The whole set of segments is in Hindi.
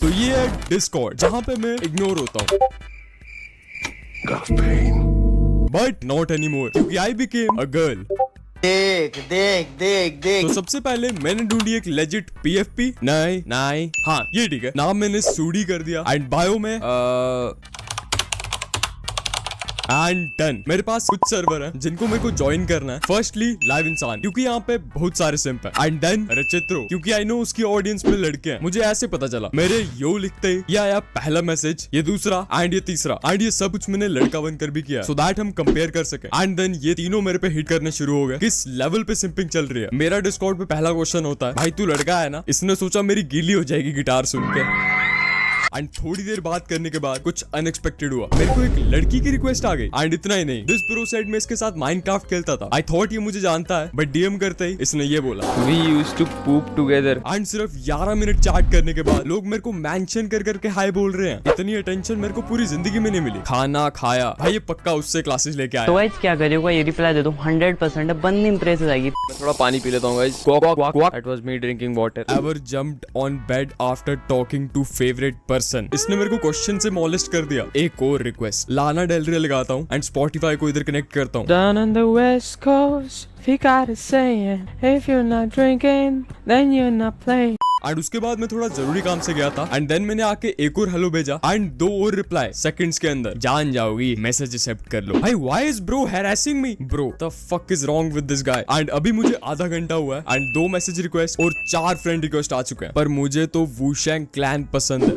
तो ये है डिस्कॉर्ड, जहाँ पे मैं इग्नोर होता हूँ, बट नॉट एनी मोर, क्योंकि आई बिकेम अ गर्ल। देख देख देख देख तो सबसे पहले मैंने ढूंढी एक लेजिट पीएफपी, नहीं नहीं हाँ ये ठीक है, नाम मैंने सूडी कर दिया एंड बायो में एंड डन। मेरे पास कुछ सर्वर है जिनको मेरे को ज्वाइन करना है। फर्स्टली लाइव इंसान, क्योंकि यहाँ पे बहुत सारे सिंप है, एंड देन रचित्रो, क्योंकि आई नो उसकी ऑडियंस में लड़के हैं। मुझे ऐसे पता चला मेरे यो लिखते ही ये आया पहला मैसेज, ये दूसरा एंड ये तीसरा, एंड ये सब कुछ मैंने लड़का बनकर भी किया, सो दैट हम कंपेयर कर सके। एंड देन ये तीनों मेरे पे हिट करने शुरू हो गए। किस लेवल पे सिंपिंग चल रही है। मेरा डिस्कॉर्ड पे पहला क्वेश्चन होता है, भाई तू लड़का है ना? इसने सोचा मेरी गीली हो जाएगी गिटार सुन के। एंड थोड़ी देर बात करने के बाद कुछ अनएक्सपेक्टेड हुआ, मेरे को एक लड़की की रिक्वेस्ट आ गई। एंड इतना ही नहीं, दिस ब्रो सेड मैं इसके साथ माइनक्राफ्ट खेलता था। आई थॉट ये मुझे जानता है, बट डीएम करते ही इसने ये बोला, We used to poop together. And सिर्फ 11 मिनट चैट करने के बाद लोग मेरे को मेंशन कर करके हाय बोल रहे हैं। इतनी अटेंशन मेरे को पूरी जिंदगी में नहीं मिली। खाना खाया, भाई ये पक्का उससे क्लासेस लेके आया। तो गाइस क्या करेगा, ये रिप्लाई दे दो 100% बंद इंप्रेस हो जाएगी। मैं थोड़ा पानी पी लेता हूँ guys. That was me drinking water. Ever jumped on bed after talking to favorite person? इसने मेरे को क्वेश्चन से मॉलेस्ट कर दिया। एक और रिक्वेस्ट, लाना डेल रे लगाता हूँ एंड स्पॉटिफाई को इधर कनेक्ट करता हूँ। Down on the west coast, we got a saying, if you're not drinking, then you're not playing. And उसके बाद मैं थोड़ा जरूरी काम से गया था, एंड देन मैंने आके एक और हेलो भेजा एंड 2 और रिप्लाई सेकंड्स के अंदर। जान जाओगी, मैसेज एक्सेप्ट कर लो। भाई why is bro harassing me? Bro the fuck is wrong with this guy? And अभी मुझे आधा घंटा हुआ है एंड 2 मैसेज रिक्वेस्ट और 4 फ्रेंड रिक्वेस्ट आ चुके हैं, पर मुझे तो वुशैंग क्लैन पसंद है।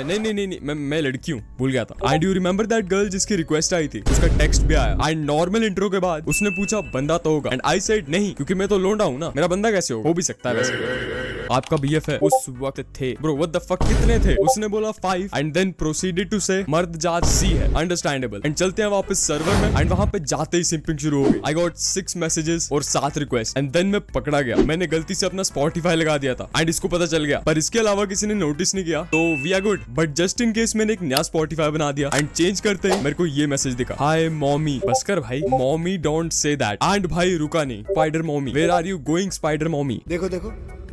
नहीं मैं लड़की हूँ, भूल गया था। And you remember that girl जिसकी रिक्वेस्ट आई थी, उसका टेक्स्ट भी आया एंड नॉर्मल इंट्रो के बाद उसने पूछा बंदा तो होगा, एंड आई सेड नहीं, क्योंकि मैं तो लोंडा हूँ ना, मेरा बंदा कैसे हो भी सकता है वैसे। आपका बीएफ है उस वक्त थे। ब्रो व्हाट द फक कितने थे? उसने बोला 5 एंड देन प्रोसीडेड टू से मर्द जात सी है, अंडरस्टैंडेबल। एंड चलते हैं वापस सर्वर में, एंड वहां पे जाते ही सिंपिंग शुरू हो गई। आई गॉट 6 मैसेजेस और 7 रिक्वेस्ट, एंड देन मैं पकड़ा गया। मैंने गलती से अपना स्पॉटिफाई लगा दिया था एंड इसको पता चल गया, पर इसके अलावा किसी ने नोटिस नहीं किया, तो we are good. But just in case मैंने एक नया स्पॉटिफाई बना दिया एंड चेंज करते ही मेरे को ये मैसेज दिखा, हाय मॉमी। बस कर भाई, mommy don't say that. And भाई रुका नहीं, spider mommy where are you going spider mommy? देखो देखो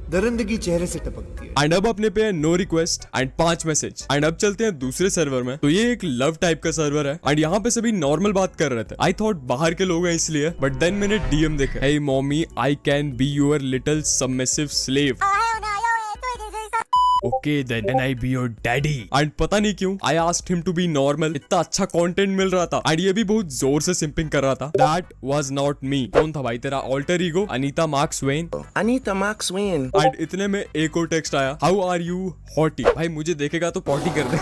दरिंदगी चेहरे से टपकती है। एंड अब अपने पे है no request and 5 message. And अब चलते हैं दूसरे सर्वर में। तो ये एक लव टाइप का सर्वर है एंड यहाँ पे सभी नॉर्मल बात कर रहे थे। आई थॉट बाहर के लोग हैं इसलिए, बट देन मैंने डीएम देखा, hey mommy I can be your little submissive slave. Okay then can I be your daddy? And पता नहीं क्यों I asked him to be normal. इतना अच्छा कंटेंट मिल रहा था एंड ये भी बहुत जोर से सिंपिंग कर रहा था। That was not me. कौन था भाई तेरा alter ego? Anita Max Wynn. Anita Max Wynn. And इतने में एक और टेक्स्ट आया, हाउ आर यू हॉटी? भाई मुझे देखेगा तो पॉटी कर दे।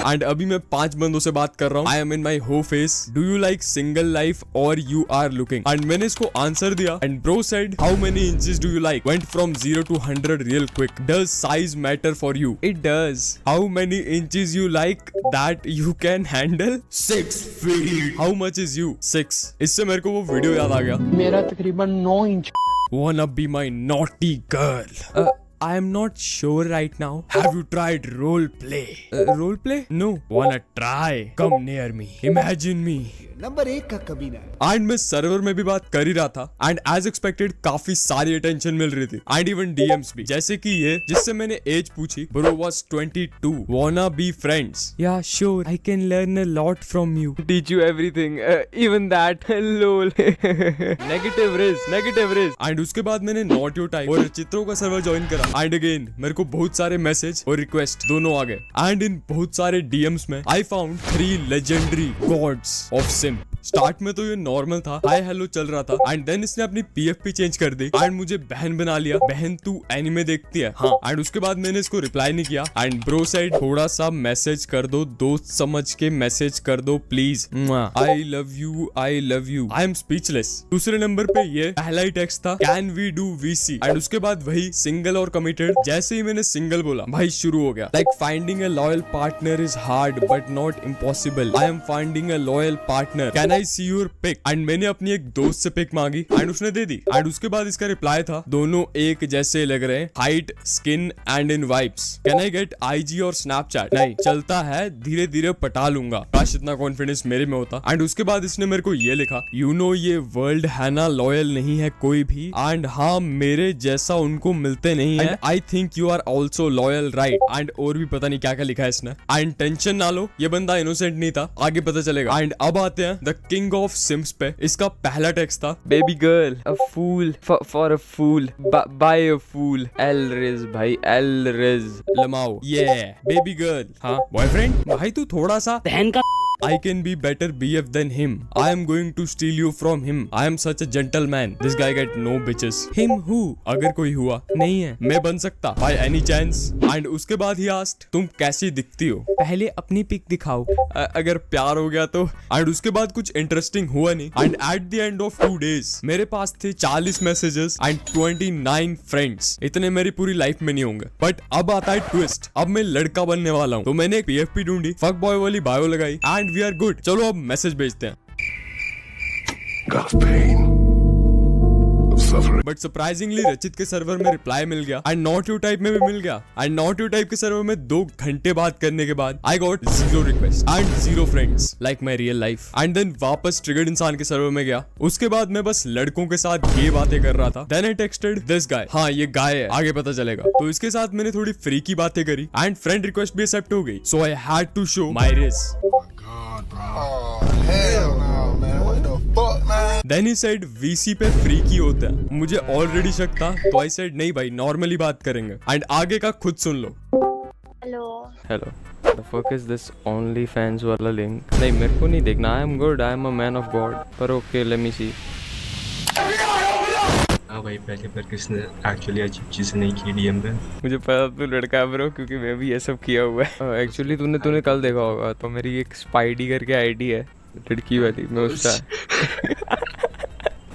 एंड अभी मैं 5 बंदों से बात कर रहा हूँ। आई एम इन माई हो face, do you like single life और यू आर लुकिंग? एंड मैंने इसको आंसर दिया and bro said, how many inches do you like? Went from 0 to 100 real quick. Does size matter for you? It does. How many inches you like that you can handle? 6 feet। How much is you? 6। इससे मेरे को वो वीडियो याद आ गया, मेरा तकरीबन 9 inch. Wanna be my naughty girl? I am not sure right now. Have you tried role play? Role play? No. Wanna try? Come near me. Imagine me. Number 1 का कमीना है। एंड मैं सर्वर में भी बात कर ही रहा था एंड एज एक्सपेक्टेड काफी सारी अटेंशन मिल रही थी एंड इवन डीएम्स भी, जैसे कि ये जिससे मैंने एज पूछी, bro was 22, wanna be friends? Yeah sure, I can learn a lot from you. Teach you everything, even that. Lol. Negative riz. And उसके बाद मैंने नॉट योर टाइप और चित्रों का सर्वर ज्वाइन करा एंड अगेन मेरे को बहुत सारे मैसेज और रिक्वेस्ट दोनों आ गए। एंड इन बहुत सारे डीएम्स में I found 3 legendary gods of SIM. Start में तो ये नॉर्मल था, हाय हेलो चल रहा था एंड देन इसने अपनी पीएफपी चेंज कर दी एंड मुझे बहन बना लिया। बहन तू एनिमे देखती है? हाँ। एंड उसके बाद मैंने इसको रिप्लाई नहीं किया एंड ब्रो साइड थोड़ा सा मैसेज कर दो, दोस्त समझ के मैसेज कर दो please. I love you, I love you. I am speechless. दूसरे नंबर पे ये पहला ही टेक्स्ट था, can we do VC? And उसके बाद वही सिंगल और कमिटेड। जैसे ही मैंने सिंगल बोला भाई शुरू हो गया, like finding a loyal partner is hard but not impossible. I am finding a loyal partner, can can I see your pic? And मैंने अपनी एक दोस्त से पिक मांगी एंड उसने दे दी। एंड उसके बाद इसका रिप्लाई था, दोनों एक जैसे लग रहे हैं, height, skin and in vibes. Can I get IG और स्नैपचैट? नहीं चलता है, धीरे धीरे पटा लूंगा। काश इतना कॉन्फिडेंस मेरे में होता। एंड उसके बाद इसने मेरे को ये लिखा, यू नो ये वर्ल्ड है ना, लॉयल नहीं है कोई भी, एंड हाँ मेरे जैसा उनको मिलते नहीं है, I think you are also loyal right. And और भी पता नहीं क्या क्या लिखा है इसने। एंड टेंशन ना लो, ये बंदा इनोसेंट नहीं था, आगे पता चलेगा। एंड अब आते हैं द किंग ऑफ सिम्स पे। इसका पहला टेक्स्ट था, Baby girl, a fool for a fool, by a fool. Elriz भाई, Elriz. लमाओ ये बेबी गर्ल। हाँ बॉयफ्रेंड, भाई तू थोड़ा सा बहन का I can be better BF than him. I am going to steal you from him. I am such a gentleman. This guy get no bitches. Him who? अगर कोई हुआ नहीं है, मैं बन सकता by any chance. And उसके बाद ही asked, तुम कैसी दिखती हो? पहले अपनी पिक दिखाओ, अगर प्यार हो गया तो। And उसके बाद कुछ इंटरेस्टिंग हुआ नहीं। And at the end of 2 days मेरे पास थे 40 मैसेजेस and 29 फ्रेंड्स। इतने मेरी पूरी लाइफ में नहीं होंगे। बट अब आता है ट्विस्ट, अब मैं लड़का बनने वाला हूँ। तो मैंने एक PFP ढूंढी, फक बॉय वाली बायो लगाई एंड वी आर गुड। चलो अब मैसेज भेजते हैं। बट सरप्राइजिंगली रचित के सर्वर में रिप्लाई मिल गया एंड नॉट यू टाइप में भी मिल गया। एंड नॉट यू टाइप के सर्वर में 2 घंटे बात करने के बाद I got 0 request and 0 friends like my real life. And then वापस ट्रिगर्ड इंसान के सर्वर में गया। उसके बाद मैं बस लड़कों के साथ ये बातें कर रहा था। Then I texted this guy, हाँ ये गाय है, आगे पता चलेगा। तो इसके साथ मैंने थोड़ी फ्रीकी बातें करी एंड फ्रेंड रिक्वेस्ट भी एक्सेप्ट हो गई। So I had to show my race. Then he said VC पे फ्री की होता है। मुझे ऑलरेडी शक था, तो आई सेड नहीं भाई नॉर्मली बात करेंगे। एंड आगे का खुद सुन लो। Hello. The fuck is this OnlyFans वाला लिंक? नहीं मेरे को नहीं देखना। I am good. I am a man of God. पर okay, let me see. हाँ भाई, पहले पर किसने एक्चुअली अजीब चीज़ नहीं की DM पे। मुझे पता तू लड़का है ब्रो, क्योंकि मैं भी ये सब किया हुआ है। एक्चुअली तूने कल देखा होगा, तो मेरी एक स्पाइडी करके आईडी है, लड़की वाली, मैं उसका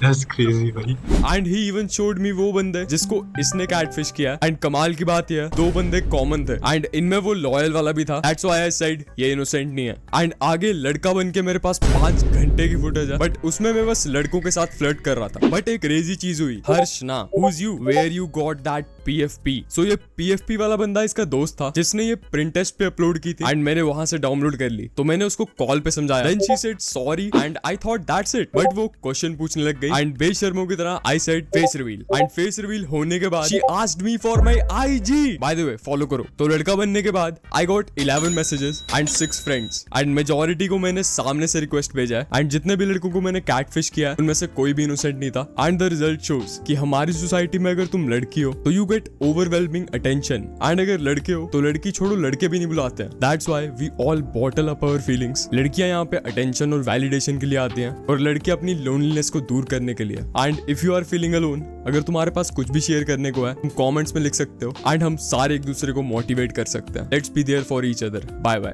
That's crazy भाई। And he even showed me वो बंदे जिसको इसने कैटफिश किया। एंड कमाल की बात यह 2 बंदे कॉमन थे एंड इनमें वो लॉयल वाला भी था। That's why I said ये इनोसेंट नहीं है। एंड आगे लड़का बन के मेरे पास 5 घंटे की फुटेज है, बट उसमें मैं बस लड़कों के साथ फ्लर्ट कर रहा था। बट एक क्रेजी चीज हुई, हर्षना who's you, where you got that PFP? So ये PFP वाला बंदा इसका दोस्त था जिसने ये प्रिंट टेस्ट पे अपलोड की थी एंड मैंने वहां से डाउनलोड कर ली। तो मैंने उसको कॉल पे समझाया। Then she said sorry and I thought that's it, but वो क्वेश्चन पूछने लग गई एंड बेशर्मों की तरह I said face reveal and face reveal होने के बाद she asked me for my IG. By the way follow करो। तो लड़का बनने के बाद I got 11 messages and 6 friends and majority को मैंने सामने से रिक्वेस्ट भेजा है। एंड जितने भी लड़कों को मैंने कैटफिश किया है उनमें से कोई भी इनोसेंट नहीं था। एंड द रिजल्ट शोज कि हमारी सोसाइटी में अगर तुम लड़की हो तो you get overwhelming attention, and अगर लड़के हो तो लड़की छोड़ो लड़के भी नहीं बुलाते हैं। That's why we all bottle up our feelings. लड़कियां यहाँ पे अटेंशन और वैलिडेशन के लिए आती हैं और लड़के अपनी लोनलीनेस को दूर करने के लिए। And if you are feeling alone, अगर तुम्हारे पास कुछ भी शेयर करने को है तुम कमेंट्स में लिख सकते हो एंड हम सारे एक दूसरे को मोटिवेट कर सकते हैं। Let's be there for each other. Bye bye.